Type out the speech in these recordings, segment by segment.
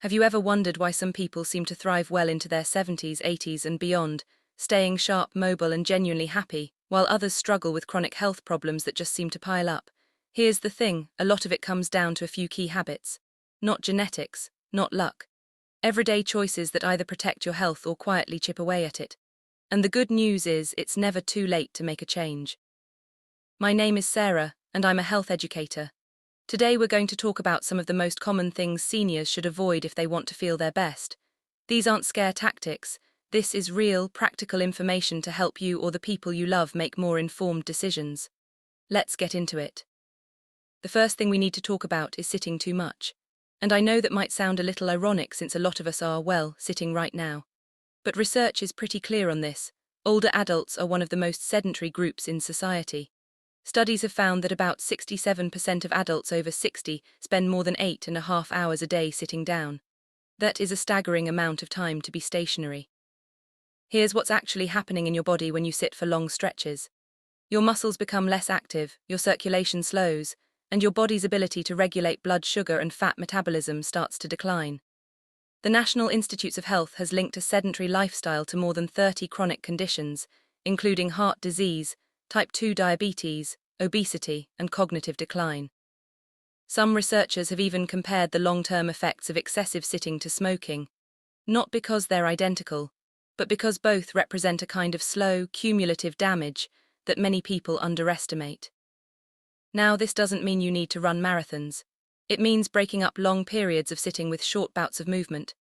Have you ever wondered why some people seem to thrive well into their 70s, 80s, and beyond, staying sharp, mobile, and genuinely happy, while others struggle with chronic health problems that just seem to pile up? Here's the thing, a lot of it comes down to a few key habits. Not genetics, not luck. Everyday choices that either protect your health or quietly chip away at it. And the good news is, it's never too late to make a change. My name is Sarah, and I'm a health educator. Today we're going to talk about some of the most common things seniors should avoid if they want to feel their best. These aren't scare tactics. This is real, practical information to help you or the people you love make more informed decisions. Let's get into it. The first thing we need to talk about is sitting too much. And I know that might sound a little ironic since a lot of us are, well, sitting right now. But research is pretty clear on this. Older adults are one of the most sedentary groups in society. Studies have found that about 67% of adults over 60 spend more than 8.5 hours a day sitting down. That is a staggering amount of time to be stationary. Here's what's actually happening in your body when you sit for long stretches. Your muscles become less active, your circulation slows, and your body's ability to regulate blood sugar and fat metabolism starts to decline. The National Institutes of Health has linked a sedentary lifestyle to more than 30 chronic conditions, including heart disease, type 2 diabetes, obesity, and cognitive decline. Some researchers have even compared the long-term effects of excessive sitting to smoking, not because they're identical, but because both represent a kind of slow, cumulative damage that many people underestimate. Now, this doesn't mean you need to run marathons. It means breaking up long periods of sitting with short bouts of movement.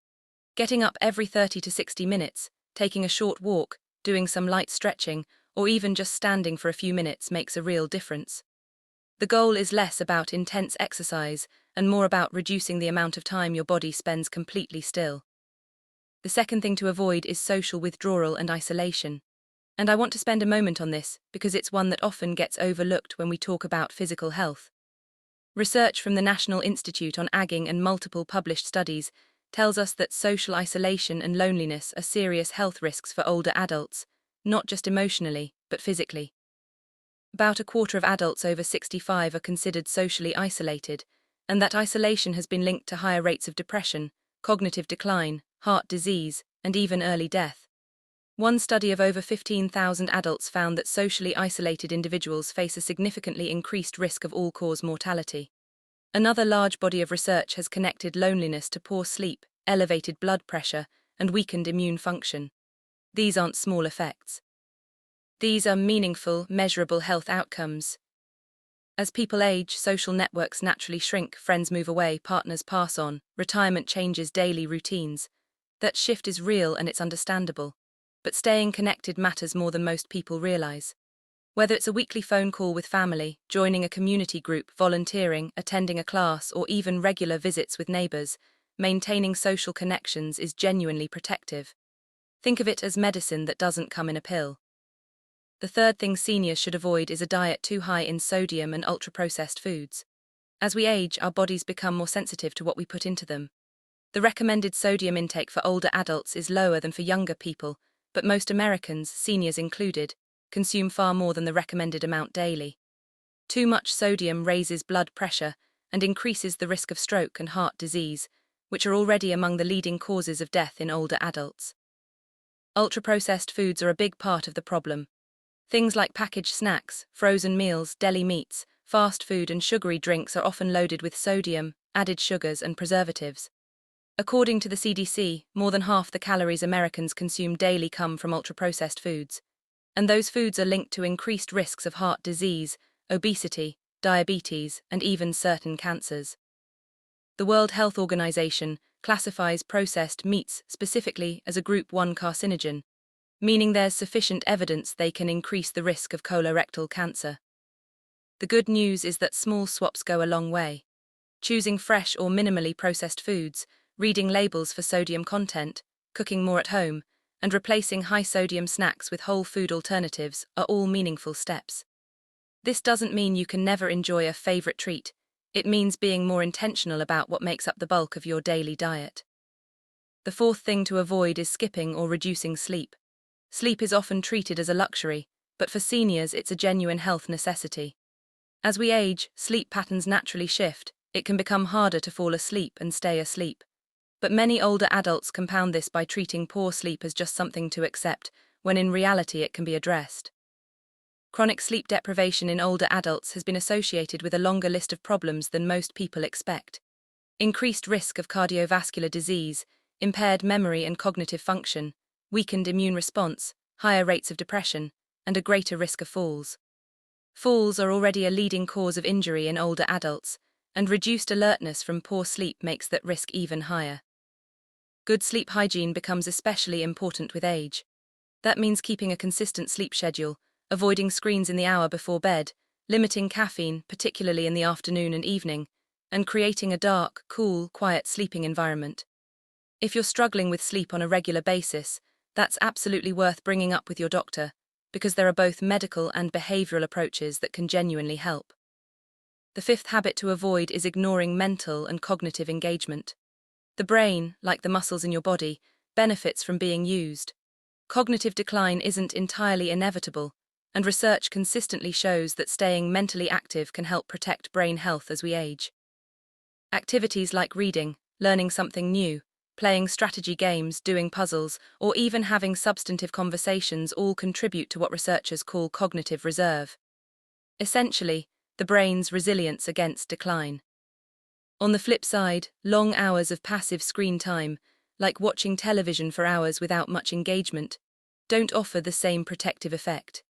Getting up every 30 to 60 minutes, taking a short walk, doing some light stretching, or even just standing for a few minutes makes a real difference. The goal is less about intense exercise and more about reducing the amount of time your body spends completely still. The second thing to avoid is social withdrawal and isolation. And I want to spend a moment on this because it's one that often gets overlooked when we talk about physical health. Research from the National Institute on Aging and multiple published studies tells us that social isolation and loneliness are serious health risks for older adults, not just emotionally, but physically. About a quarter of adults over 65 are considered socially isolated, and that isolation has been linked to higher rates of depression, cognitive decline, heart disease, and even early death. One study of over 15,000 adults found that socially isolated individuals face a significantly increased risk of all-cause mortality. Another large body of research has connected loneliness to poor sleep, elevated blood pressure, and weakened immune function. These aren't small effects. These are meaningful, measurable health outcomes. As people age, social networks naturally shrink, friends move away, partners pass on, retirement changes daily routines. That shift is real and it's understandable. But staying connected matters more than most people realize. Whether it's a weekly phone call with family, joining a community group, volunteering, attending a class, or even regular visits with neighbors, maintaining social connections is genuinely protective. Think of it as medicine that doesn't come in a pill. The third thing seniors should avoid is a diet too high in sodium and ultra-processed foods. As we age, our bodies become more sensitive to what we put into them. The recommended sodium intake for older adults is lower than for younger people, but most Americans, seniors included, consume far more than the recommended amount daily. Too much sodium raises blood pressure and increases the risk of stroke and heart disease, which are already among the leading causes of death in older adults. Ultra-processed foods are a big part of the problem. Things like packaged snacks, frozen meals, deli meats, fast food and sugary drinks are often loaded with sodium, added sugars and preservatives. According to the CDC, more than half the calories Americans consume daily come from ultra-processed foods, and those foods are linked to increased risks of heart disease, obesity, diabetes, and even certain cancers. The World Health Organization classifies processed meats specifically as a Group 1 carcinogen, meaning there's sufficient evidence they can increase the risk of colorectal cancer. The good news is that small swaps go a long way. Choosing fresh or minimally processed foods, reading labels for sodium content, cooking more at home, and replacing high-sodium snacks with whole food alternatives are all meaningful steps. This doesn't mean you can never enjoy a favorite treat. It means being more intentional about what makes up the bulk of your daily diet. The fourth thing to avoid is skipping or reducing sleep. Sleep is often treated as a luxury, but for seniors it's a genuine health necessity. As we age, sleep patterns naturally shift. It can become harder to fall asleep and stay asleep. But many older adults compound this by treating poor sleep as just something to accept, when in reality it can be addressed. Chronic sleep deprivation in older adults has been associated with a longer list of problems than most people expect. Increased risk of cardiovascular disease, impaired memory and cognitive function, weakened immune response, higher rates of depression, and a greater risk of falls. Falls are already a leading cause of injury in older adults, and reduced alertness from poor sleep makes that risk even higher. Good sleep hygiene becomes especially important with age. That means keeping a consistent sleep schedule, avoiding screens in the hour before bed, limiting caffeine, particularly in the afternoon and evening, and creating a dark, cool, quiet sleeping environment. If you're struggling with sleep on a regular basis, that's absolutely worth bringing up with your doctor, because there are both medical and behavioral approaches that can genuinely help. The fifth habit to avoid is ignoring mental and cognitive engagement. The brain, like the muscles in your body, benefits from being used. Cognitive decline isn't entirely inevitable, and research consistently shows that staying mentally active can help protect brain health as we age. Activities like reading, learning something new, playing strategy games, doing puzzles, or even having substantive conversations all contribute to what researchers call cognitive reserve. Essentially, the brain's resilience against decline. On the flip side, long hours of passive screen time, like watching television for hours without much engagement, don't offer the same protective effect.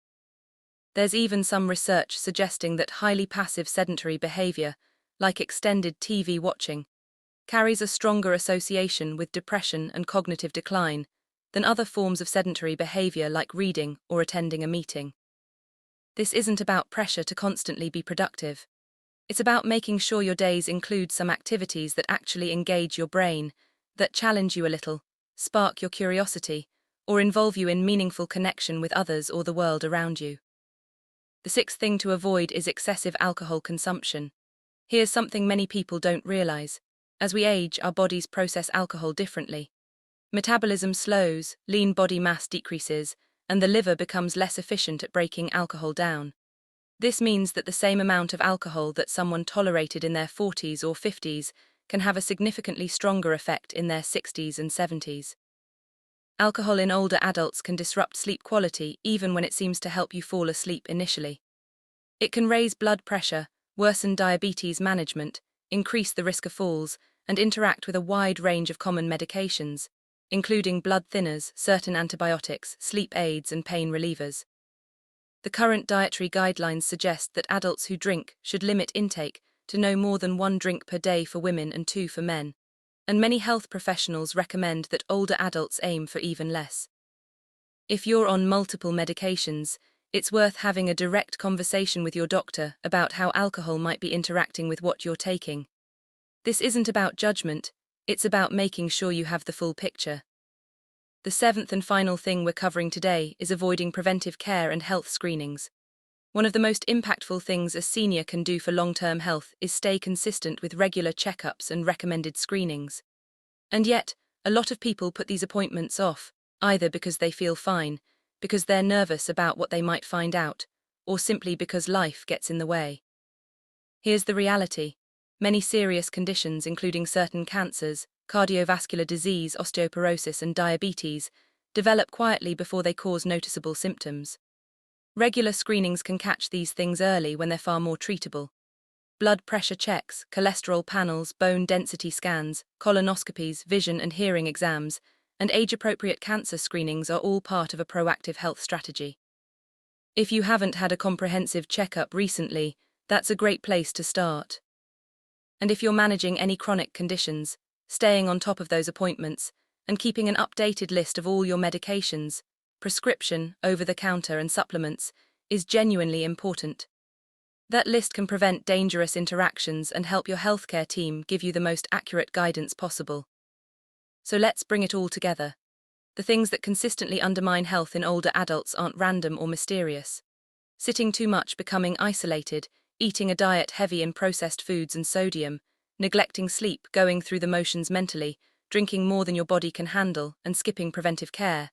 There's even some research suggesting that highly passive sedentary behavior, like extended TV watching, carries a stronger association with depression and cognitive decline than other forms of sedentary behavior like reading or attending a meeting. This isn't about pressure to constantly be productive. It's about making sure your days include some activities that actually engage your brain, that challenge you a little, spark your curiosity, or involve you in meaningful connection with others or the world around you. The sixth thing to avoid is excessive alcohol consumption. Here's something many people don't realize. As we age, our bodies process alcohol differently. Metabolism slows, lean body mass decreases, and the liver becomes less efficient at breaking alcohol down. This means that the same amount of alcohol that someone tolerated in their 40s or 50s can have a significantly stronger effect in their 60s and 70s. Alcohol in older adults can disrupt sleep quality even when it seems to help you fall asleep initially. It can raise blood pressure, worsen diabetes management, increase the risk of falls, and interact with a wide range of common medications, including blood thinners, certain antibiotics, sleep aids, and pain relievers. The current dietary guidelines suggest that adults who drink should limit intake to no more than 1 drink per day for women and 2 for men, and many health professionals recommend that older adults aim for even less. If you're on multiple medications, it's worth having a direct conversation with your doctor about how alcohol might be interacting with what you're taking. This isn't about judgment, it's about making sure you have the full picture. The seventh and final thing we're covering today is avoiding preventive care and health screenings. One of the most impactful things a senior can do for long-term health is stay consistent with regular checkups and recommended screenings. And yet, a lot of people put these appointments off, either because they feel fine, because they're nervous about what they might find out, or simply because life gets in the way. Here's the reality. Many serious conditions, including certain cancers, cardiovascular disease, osteoporosis, and diabetes, develop quietly before they cause noticeable symptoms. Regular screenings can catch these things early when they're far more treatable. Blood pressure checks, cholesterol panels, bone density scans, colonoscopies, vision and hearing exams, and age-appropriate cancer screenings are all part of a proactive health strategy. If you haven't had a comprehensive checkup recently, that's a great place to start. And if you're managing any chronic conditions, staying on top of those appointments, and keeping an updated list of all your medications, prescription, over-the-counter and supplements, is genuinely important. That list can prevent dangerous interactions and help your healthcare team give you the most accurate guidance possible. So let's bring it all together. The things that consistently undermine health in older adults aren't random or mysterious. Sitting too much, becoming isolated, eating a diet heavy in processed foods and sodium, neglecting sleep, going through the motions mentally, drinking more than your body can handle, and skipping preventive care.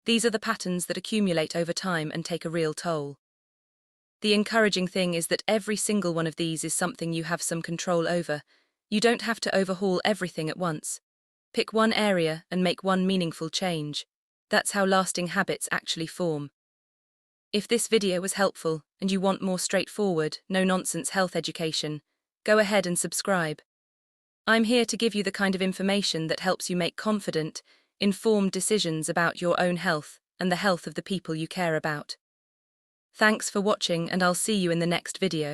These are the patterns that accumulate over time and take a real toll. The encouraging thing is that every single one of these is something you have some control over. You don't have to overhaul everything at once. Pick one area and make one meaningful change. That's how lasting habits actually form. If this video was helpful and you want more straightforward, no-nonsense health education, go ahead and subscribe. I'm here to give you the kind of information that helps you make confident, informed decisions about your own health and the health of the people you care about. Thanks for watching, and I'll see you in the next video.